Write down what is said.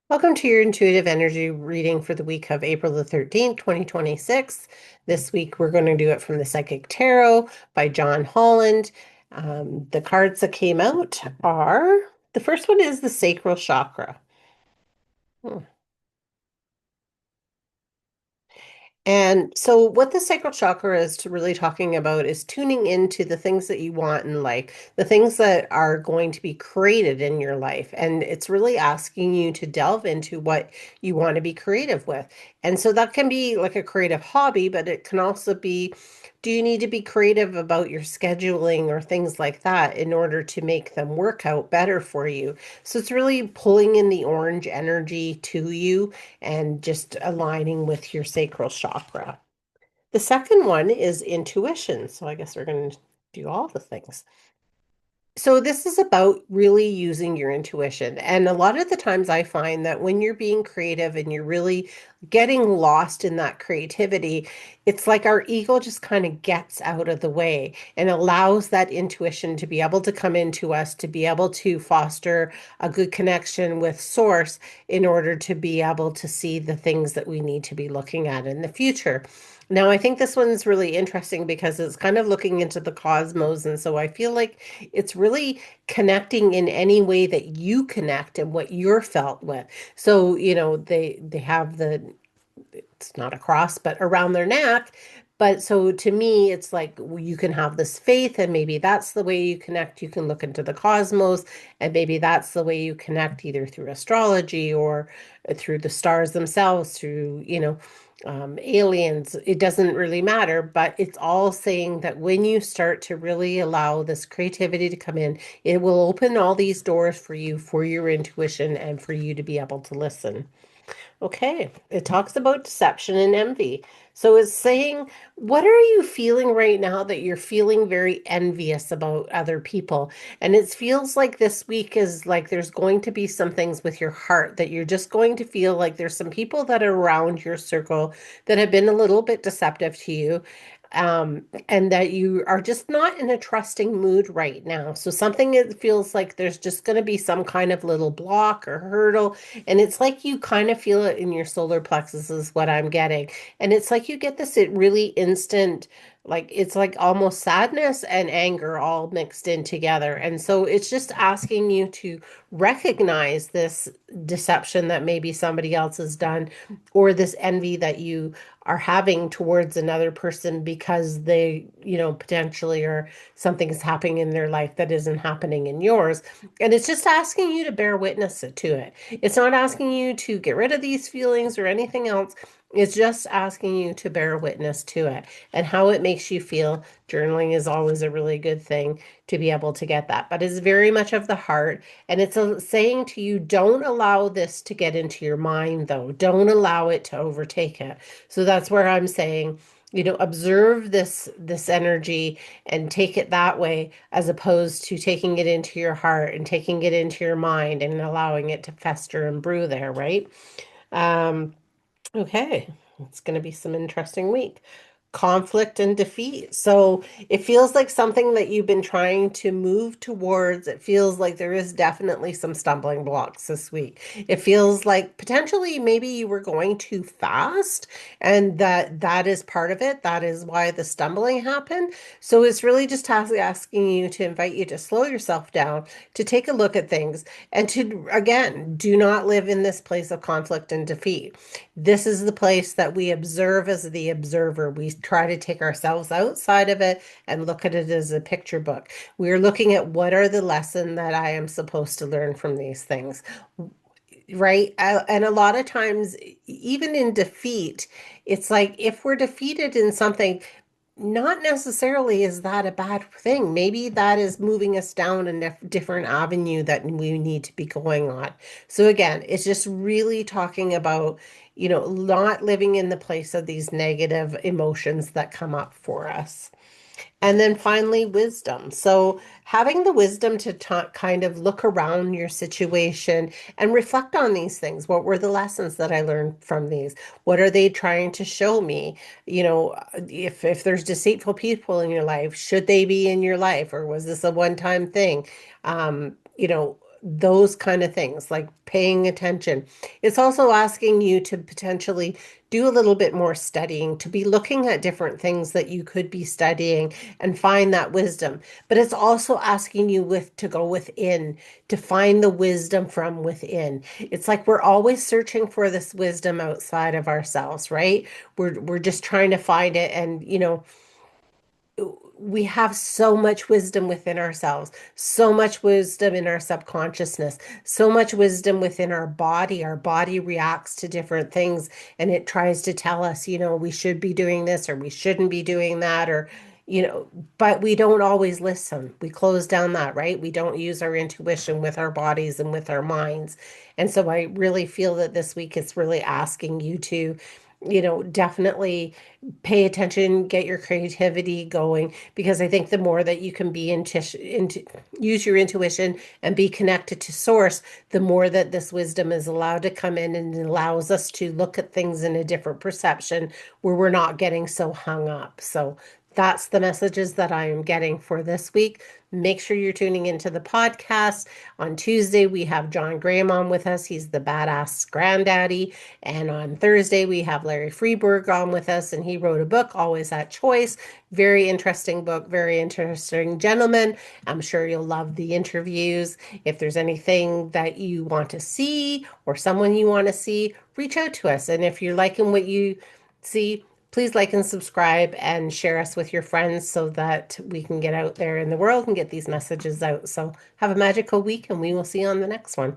Welcome to your intuitive energy reading for the week of April the 13th, 2026. This week we're going to do it from the Psychic Tarot by John Holland. The cards that came out are the first one is the Sacral Chakra. Hmm. And so, what the sacral chakra is to really talking about is tuning into the things that you want in life, the things that are going to be created in your life. And it's really asking you to delve into what you want to be creative with. And so, that can be like a creative hobby, but it can also be, do you need to be creative about your scheduling or things like that in order to make them work out better for you? So, it's really pulling in the orange energy to you and just aligning with your sacral chakra. The second one is intuition. So I guess we're going to do all the things. So this is about really using your intuition. And a lot of the times I find that when you're being creative and you're really getting lost in that creativity, it's like our ego just kind of gets out of the way and allows that intuition to be able to come into us, to be able to foster a good connection with source in order to be able to see the things that we need to be looking at in the future. Now, I think this one's really interesting because it's kind of looking into the cosmos. And so I feel like it's really connecting in any way that you connect and what you're felt with. So, they have it's not a cross, but around their neck. But so to me, it's like you can have this faith, and maybe that's the way you connect. You can look into the cosmos, and maybe that's the way you connect either through astrology or through the stars themselves, through, aliens. It doesn't really matter, but it's all saying that when you start to really allow this creativity to come in, it will open all these doors for you, for your intuition, and for you to be able to listen. Okay, it talks about deception and envy. So it's saying, what are you feeling right now that you're feeling very envious about other people? And it feels like this week is like there's going to be some things with your heart that you're just going to feel like there's some people that are around your circle that have been a little bit deceptive to you. And that you are just not in a trusting mood right now. So something it feels like there's just going to be some kind of little block or hurdle, and it's like you kind of feel it in your solar plexus is what I'm getting. And it's like you get this it really instant, like it's like almost sadness and anger all mixed in together. And so it's just asking you to recognize this deception that maybe somebody else has done, or this envy that you are having towards another person because they, potentially or something is happening in their life that isn't happening in yours. And it's just asking you to bear witness to it. It's not asking you to get rid of these feelings or anything else. It's just asking you to bear witness to it and how it makes you feel. Journaling is always a really good thing to be able to get that, but it's very much of the heart. And it's saying to you, don't allow this to get into your mind, though. Don't allow it to overtake it. So that's where I'm saying, observe this energy and take it that way, as opposed to taking it into your heart and taking it into your mind and allowing it to fester and brew there, right? Um, Okay, it's going to be some interesting week. Conflict and defeat. So it feels like something that you've been trying to move towards. It feels like there is definitely some stumbling blocks this week. It feels like potentially maybe you were going too fast, and that is part of it. That is why the stumbling happened. So it's really just asking you to invite you to slow yourself down, to take a look at things, and to, again, do not live in this place of conflict and defeat. This is the place that we observe as the observer. We try to take ourselves outside of it and look at it as a picture book. We're looking at what are the lesson that I am supposed to learn from these things, right? And a lot of times, even in defeat, it's like if we're defeated in something, not necessarily is that a bad thing. Maybe that is moving us down a different avenue that we need to be going on. So again, it's just really talking about, not living in the place of these negative emotions that come up for us. And then finally, wisdom. So, having the wisdom to kind of look around your situation and reflect on these things. What were the lessons that I learned from these? What are they trying to show me? If there's deceitful people in your life, should they be in your life, or was this a one-time thing? those kind of things, like paying attention. It's also asking you to potentially do a little bit more studying, to be looking at different things that you could be studying and find that wisdom. But it's also asking you to go within, to find the wisdom from within. It's like we're always searching for this wisdom outside of ourselves, right? We're just trying to find it, and we have so much wisdom within ourselves, so much wisdom in our subconsciousness, so much wisdom within our body. Our body reacts to different things and it tries to tell us, we should be doing this or we shouldn't be doing that, or, you know, but we don't always listen. We close down that, right? We don't use our intuition with our bodies and with our minds. And so I really feel that this week it's really asking you to, definitely pay attention, get your creativity going, because I think the more that you can be into use your intuition and be connected to source, the more that this wisdom is allowed to come in and allows us to look at things in a different perception where we're not getting so hung up. So that's the messages that I am getting for this week. Make sure you're tuning into the podcast. On Tuesday, we have John Graham on with us. He's the badass granddaddy. And on Thursday, we have Larry Freeberg on with us, and he wrote a book, Always at Choice. Very interesting book, very interesting gentleman. I'm sure you'll love the interviews. If there's anything that you want to see or someone you want to see, reach out to us. And if you're liking what you see, please like and subscribe and share us with your friends so that we can get out there in the world and get these messages out. So have a magical week, and we will see you on the next one.